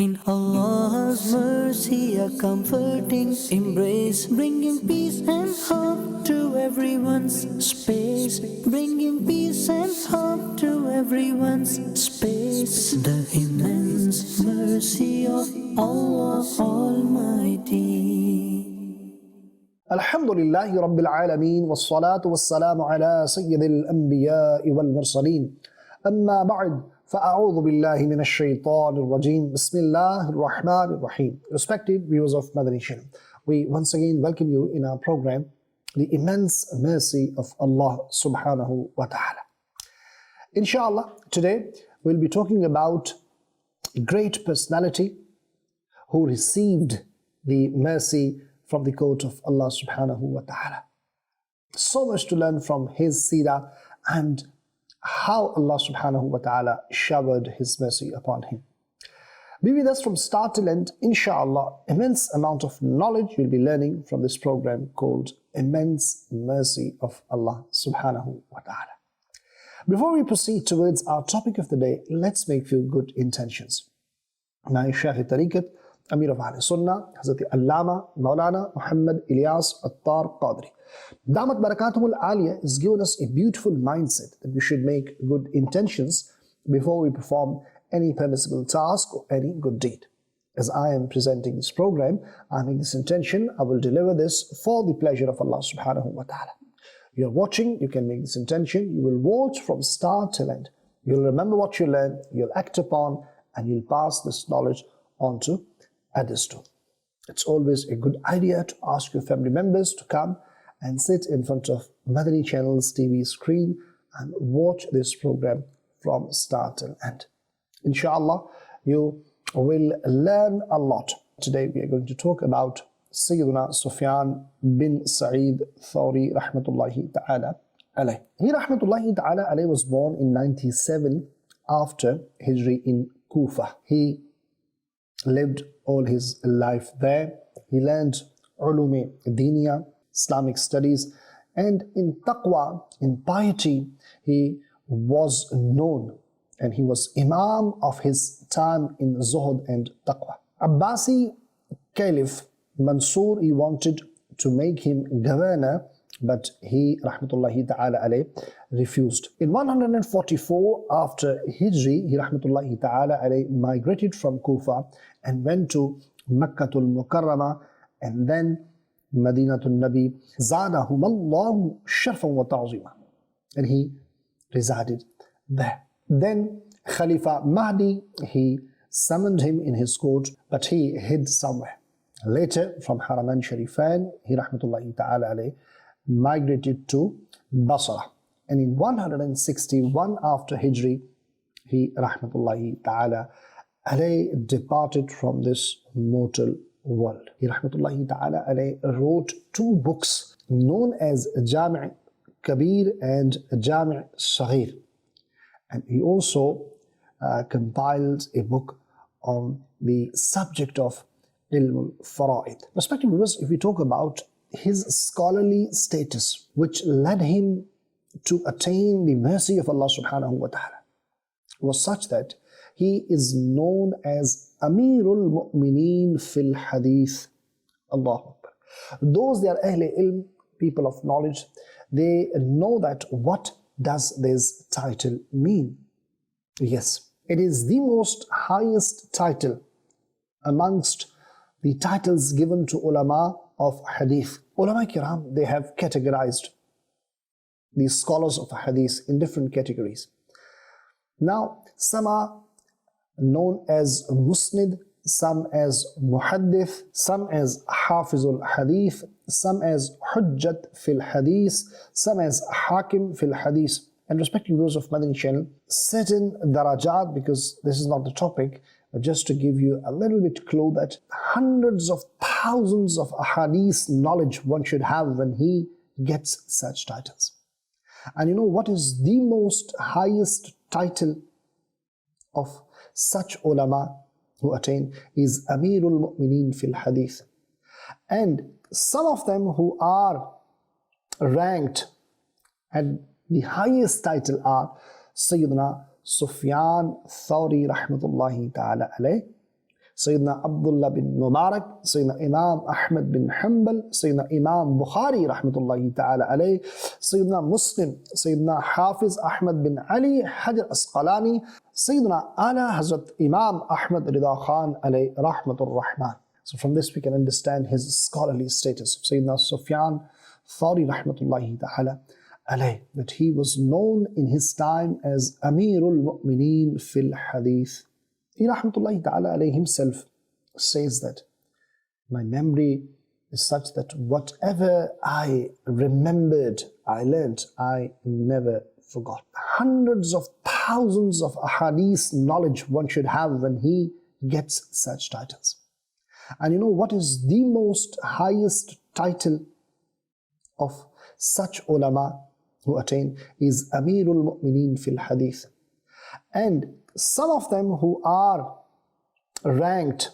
In Allah's mercy, a comforting embrace, bringing peace and hope to everyone's space, bringing peace and hope to everyone's space. The immense mercy of Allah Almighty. Alhamdulillahi Rabbil Alameen, wassalatu wassalamu ala Sayyidil Anbiya'i wal Mursaleen. Amma ba'd, fa'a'udhu billahi minash shaitanir rajim. Bismillahir Rahmanir Rahim. Respected viewers of Madani Channel, we once again welcome you in our program, The Immense Mercy of Allah Subhanahu wa Ta'ala. Inshallah, today we'll be talking about a great personality who received the mercy from the court of Allah Subhanahu wa Ta'ala. So much to learn from his seerah and how Allah Subhanahu wa Ta'ala showered his mercy upon him. Be with us from start till end, inshallah. Immense amount of knowledge you'll be learning from this program called Immense Mercy of Allah Subhanahu wa Ta'ala. Before we proceed towards our topic of the day, let's make few good intentions. My Shaykh Tariqat, Amir of Ahl Sunnah, Hazrat Allama Maulana Muhammad Ilyas Attar Qadri, Damat Barakatumul Aliyah, has given us a beautiful mindset that we should make good intentions before we perform any permissible task or any good deed. As I am presenting this program, I make this intention, I will deliver this for the pleasure of Allah Subhanahu wa Ta'ala. You're watching, you can make this intention, you will watch from start till end. You'll remember what you learn, you'll act upon, and you'll pass this knowledge on to others too. It's always a good idea to ask your family members to come and sit in front of Madani Channel's TV screen and watch this program from start till end. Inshallah, you will learn a lot. Today we are going to talk about Sayyiduna Sufyan bin Sa'id Thawri rahmatullahi ta'ala alayh. He rahmatullahi ta'ala alayh was born in 97 after Hijri in Kufa. He lived all his life there. He learned ulum diniya, Islamic studies, and in taqwa, in piety, he was known, and he was imam of his time in zuhud and taqwa. Abbasi Caliph Mansur, he wanted to make him governor, but he rahmatullahi ta'ala alayh refused. In 144 after Hijri, he rahmatullahi ta'ala alayh migrated from Kufa and went to Makkatul Mukarramah and then Madinatul Nabi, Zadahum Allahu sharfan wa ta'zima, and he resided there. Then Khalifa Mahdi, he summoned him in his court, but he hid somewhere. Later, from Haraman Sharifan, he rahmatullahi ta'ala alayh migrated to Basra, and in 161 after Hijri, he rahmatullahi ta'ala alayh departed from this mortal world. He rahmatullahi ta'ala alayh wrote two books known as Jami' Kabir and Jami' Saghir, and he also compiled a book on the subject of Ilm al-Fara'id. Respected viewers, if we talk about his scholarly status, which led him to attain the mercy of Allah Subhanahu wa Ta'ala, was such that he is known as Amirul Mu'mineen fil Hadith. Allahu Akbar. Those, they are Ahle Ilm, people of knowledge, they know that what does this title mean. Yes, it is the most highest title amongst the titles given to ulama of hadith. Ulama kiram, they have categorized these scholars of hadith in different categories. Now, some are known as Musnid, some as Muhaddith, some as Hafizul Hadith, some as Hujjat fil Hadith, some as Hakim fil Hadith. And respected viewers of Madani Channel, certain darajat, because this is not the topic, but just to give you a little bit clue that hundreds of thousands of ahadith knowledge one should have when he gets such titles. And you know what is the most highest title of such ulama who attain is Amirul Mu'mineen fil Hadith. And some of them who are ranked at the highest title are Sayyiduna Sufyan Suri rahmatullahi ta'ala alayh, Sayyiduna Abdullah bin Mubarak, Sayyiduna Imam Ahmad bin Hanbal, Sayyiduna Imam Bukhari rahmatullahi ta'ala alayh, Sayyiduna Muslim, Sayyiduna Hafiz Ahmad bin Ali Hajar Asqalani, Sayyiduna Ala Hazrat Imam Ahmad Rida Khan alayh rahmatur rahman. So from this we can understand his scholarly status of Sayyiduna Sufyan Suri rahmatullahi ta'ala alayh, that he was known in his time as Amirul Mu'mineen fil Hadith. He rahmatullahi ta'ala alayhi himself says that my memory is such that whatever I remembered, I learnt, I never forgot. Hundreds of thousands of ahadith knowledge one should have when he gets such titles. And you know what is the most highest title of such ulama who attain is Amirul Mu'mineen fil Hadith. And some of them who are ranked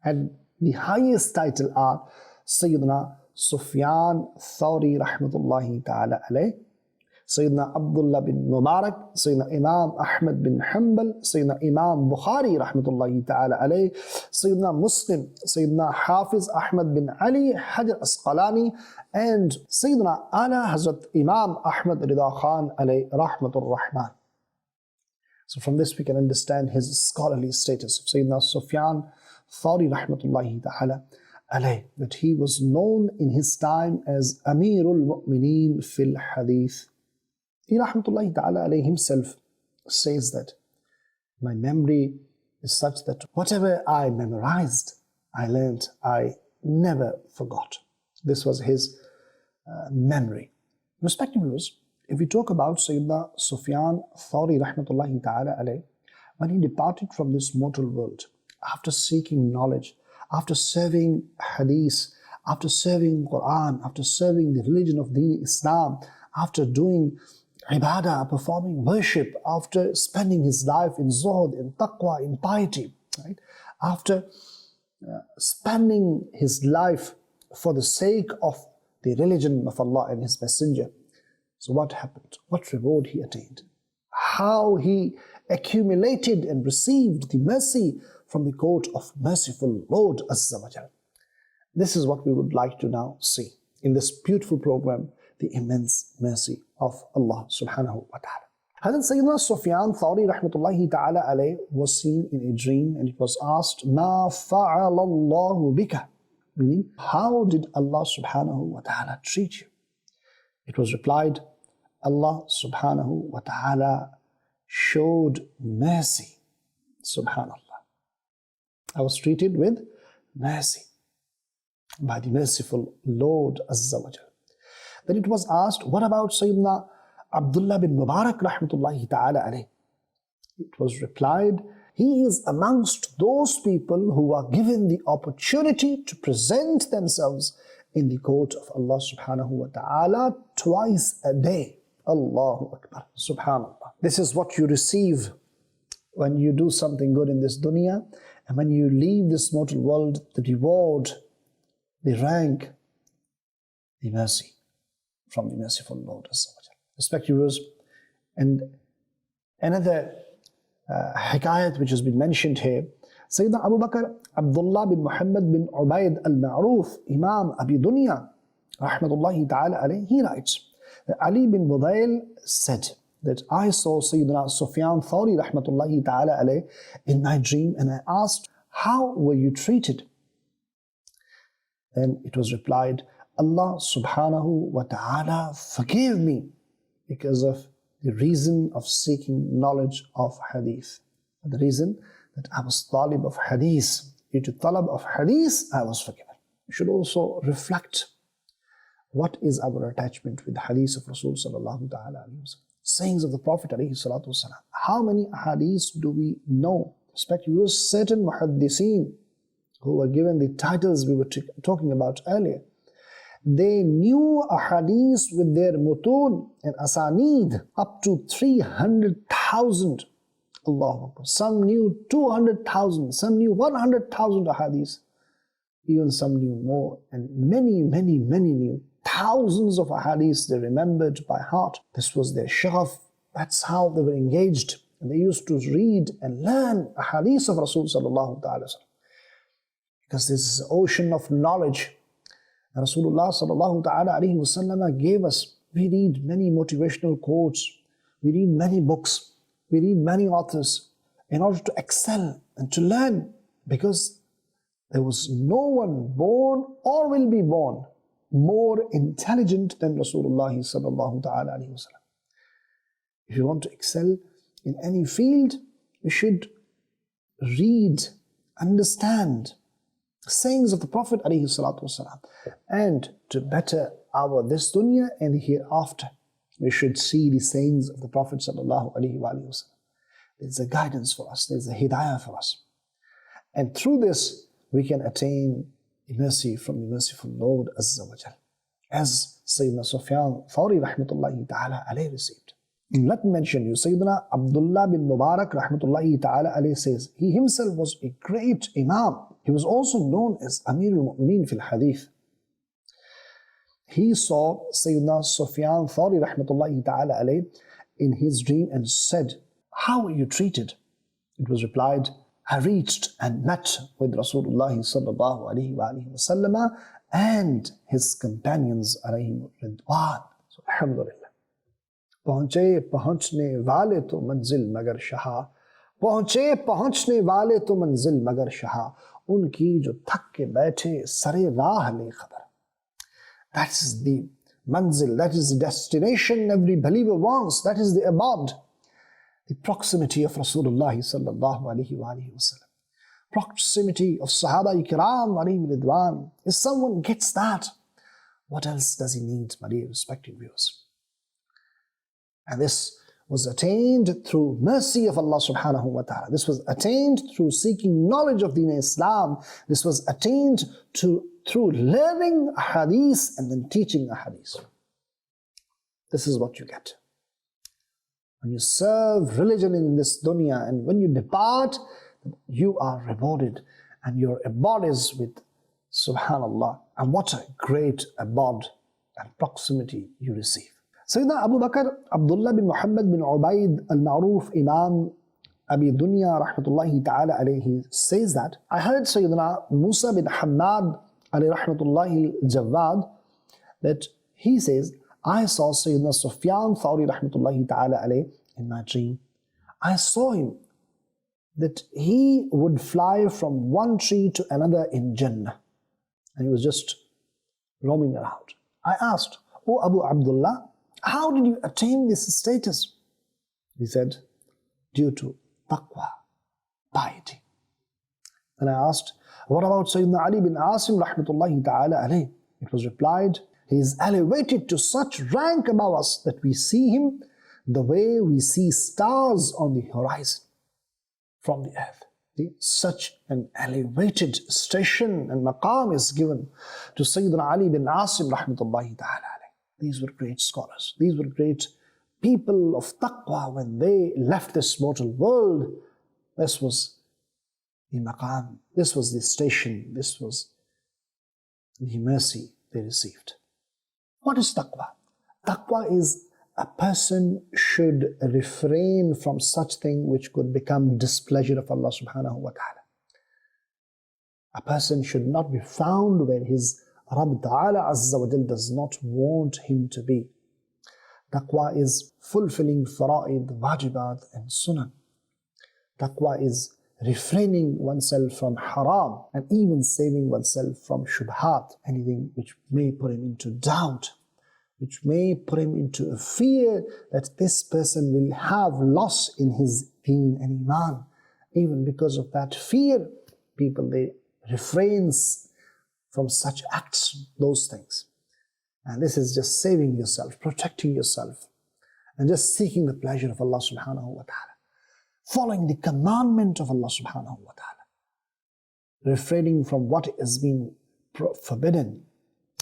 at the highest title are Sayyiduna Sufyan Suri rahmatullahi ta'ala alayh, Sayyiduna Abdullah bin Mubarak, Sayyiduna Imam Ahmad bin Hanbal, Sayyiduna Imam Bukhari rahmatullahi ta'ala alayh, Sayyiduna Muslim, Sayyiduna Hafiz Ahmad bin Ali Hajar Asqalani, and Sayyiduna Ala Hazrat Imam Ahmad Rida Khan alayh rahmatur rahman. So from this we can understand his scholarly status of Sayyiduna Sufyan Suri rahmatullahi ta'ala alayh, that he was known in his time as Amirul Mu'mineen fil Hadith. He rahmatullahi ta'ala alayh himself says that my memory is such that whatever I memorized, I learnt, I never forgot. This was his memory. Respected viewers, if we talk about Sayyidina Sufyan Suri rahmatullahi ta'ala alayh, when he departed from this mortal world, after seeking knowledge, after serving hadith, after serving Quran, after serving the religion of Deen Islam, after doing ibadah, performing worship, after spending his life in zuhd, in taqwa, in piety, right? After spending his life for the sake of the religion of Allah and His Messenger. So what happened? What reward he attained? How he accumulated and received the mercy from the court of merciful Lord Azza wa Jal. This is what we would like to now see in this beautiful program, the immense mercy of Allah subhanahu wa ta'ala. Hazrat Sayyidina Sufyan Suri rahmatullahi ta'ala alayh was seen in a dream, and it was asked, Ma fa'ala Allahu bika? Meaning, how did Allah subhanahu wa ta'ala treat you? It was replied, Allah subhanahu wa ta'ala showed mercy. Subhanallah. I was treated with mercy by the merciful Lord Azza wa Jal. Then it was asked, what about Sayyidina Abdullah bin Mubarak rahmatullahi ta'ala alayh? It was replied, he is amongst those people who are given the opportunity to present themselves in the court of Allah subhanahu wa ta'ala twice a day. Allahu Akbar. Subhanallah. This is what you receive when you do something good in this dunya, and when you leave this mortal world, the reward, the rank, the mercy from the merciful Lord Azza wa Jal. Respected viewers, and another hikayat which has been mentioned here, Sayyidina Abu Bakr Abdullah bin Muhammad bin Ubaid al-Ma'ruf, Imam Abi Dunya, rahmatullahi ta'ala alayh, he writes that Ali bin Budayl said that I saw Sayyidina Sufyan Suri rahmatullahi ta'ala alayh in my dream, and I asked, how were you treated? Then it was replied, Allah subhanahu wa ta'ala forgave me because of the reason of seeking knowledge of hadith. For the reason that I was talib of hadith. Due to talab of hadith, I was forgiven. We should also reflect what is our attachment with the hadith of Rasul sallallahu ta'ala alayhi wa sallam. Sayings of the Prophet alayhi salatu wasalam. How many hadiths do we know? Respect you, certain muhaddiseen who were given the titles we were talking about earlier. They knew a hadith with their mutun and asanid up to 300,000. Allahu Akbar. Some knew 200,000, some knew 100,000 ahadith, even some knew more, and many knew thousands of ahadith they remembered by heart. This was their sharaf. That's how they were engaged, and they used to read and learn ahadith of Rasul sallallahu ta'ala. because this is an ocean of knowledge. And Rasulullah sallallahu ta'ala alayhi wasallam gave us, we read many motivational quotes, we read many books, we read many authors in order to excel and to learn, because there was no one born or will be born more intelligent than Rasulullah sallallahu ta'ala alayhi wasallam. If you want to excel in any field, you should read, understand the sayings of the Prophet alayhi salatu wasalam, and to better our this dunya and the hereafter, we should see the sayings of the Prophet sallallahu alayhi wasallam. There's a guidance for us, there's a hidayah for us. And through this, we can attain mercy from the merciful Lord Azza wa Jal, as Sayyiduna Sufyan Suri rahmatullahi ta'ala alayhi received. Let me mention you, Sayyiduna Abdullah bin Mubarak rahmatullahi ta'ala alayhi says, he himself was a great Imam. He was also known as Amir al-Mu'mineen fil Hadith. He saw Sayyiduna Sufyan Suri rahmatullahi ta'ala alayhi in his dream and said, "How were you treated?" It was replied, "I reached and met with Rasulullah sallallahu alayhi wa sallam and his companions alayhim ridwan." So, alhamdulillah. पहुंचे पहुंचने वाले तो मंजिल मगर शाह, पहुंचे पहुंचने वाले तो मंजिल मगर शाह, उनकी जो थक के बैठे सरे राह ले खबर. That is the manzil, that is the destination every believer wants, that is the abad, the proximity of Rasulullah sallallahu alayhi wa sallam, proximity of Sahaba Ikram alayhim ridwan. If someone gets that, what else does he need, my dear respected viewers? And this was attained through mercy of Allah subhanahu wa ta'ala. This was attained through seeking knowledge of Deen Islam. This was attained through learning a hadith and then teaching a hadith. This is what you get. When you serve religion in this dunya and when you depart, you are rewarded and your abode is with subhanallah. And what a great abode and proximity you receive. Sayyidina Abu Bakr Abdullah bin Muhammad bin Ubaid al-Ma'ruf Imam Abi Dunya rahmatullahi ta'ala alayhi says that, I heard Sayyidina Musa bin Hamad alayhi rahmatullahi al-Jawad, that he says, I saw Sayyidina Sufyan Suri rahmatullahi ta'ala alayhi in my dream. I saw him that he would fly from one tree to another in Jannah, and he was just roaming around. I asked, "O Abu Abdullah, how did you attain this status?" He said, "Due to taqwa, piety." And I asked, "What about Sayyidina Ali bin Asim rahmatullahi ta'ala alayhi?" It was replied, "He is elevated to such rank above us that we see him the way we see stars on the horizon from the earth." Such an elevated station and maqam is given to Sayyidina Ali bin Asim rahmatullahi ta'ala alayhi. These were great scholars. These were great people of taqwa when they left this mortal world. This was the maqam, this was the station, this was the mercy they received. What is taqwa? Taqwa is a person should refrain from such thing which could become displeasure of Allah subhanahu wa ta'ala. A person should not be found where his Rabb Ta'ala Azza wa Jal does not want him to be. Taqwa is fulfilling fara'id, wajibat and sunnah. Taqwa is refraining oneself from haram and even saving oneself from shubhat, anything which may put him into doubt, which may put him into a fear that this person will have loss in his deen and iman. Even because of that fear, people, they refrain from such acts, those things. And this is just saving yourself, protecting yourself, and just seeking the pleasure of Allah subhanahu wa ta'ala. Following the commandment of Allah subhanahu wa ta'ala. Refraining from what has been forbidden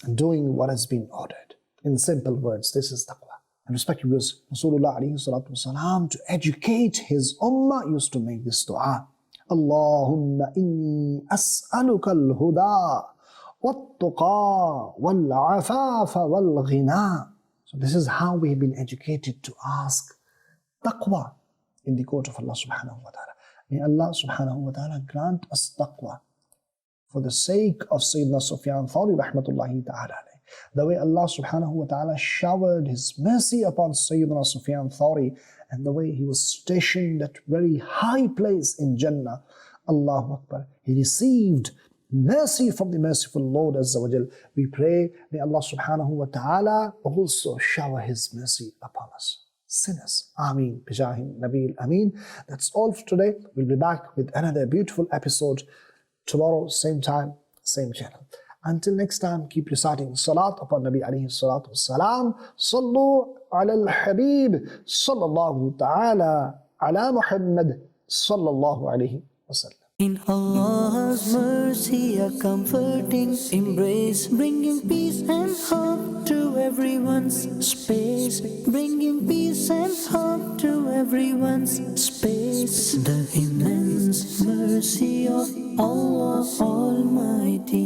and doing what has been ordered. In simple words, this is taqwa. And respected viewers, Rasulullah alayhi salatu wasalam, to educate his ummah, used to make this dua. Allahumma inni as'aluka al-huda وَالتُّقَى وَالْعَفَافَ وَالْغِنَى. So this is how we've been educated to ask taqwa in the court of Allah subhanahu wa ta'ala. May Allah subhanahu wa ta'ala grant us taqwa for the sake of Sayyiduna Sufyan Suri rahmatullahi ta'ala alayh. The way Allah subhanahu wa ta'ala showered His mercy upon Sayyiduna Sufyan Suri, and the way he was stationed at very high place in Jannah. Allahu Akbar. He received mercy from the merciful Lord Azza wa Jal. We pray, may Allah subhanahu wa ta'ala also shower His mercy upon us, sinners. Ameen. Bijahin Nabil Ameen. That's all for today. We'll be back with another beautiful episode tomorrow, same time, same channel. Until next time, keep reciting Salat upon Nabi alayhi salatu wassalam. Sallu ala al-Habib. Sallallahu ta'ala ala Muhammad. Sallallahu alayhi wasallam. In Allah's mercy, a comforting embrace, bringing peace and hope to everyone's space, bringing peace and hope to everyone's space. The immense mercy of Allah Almighty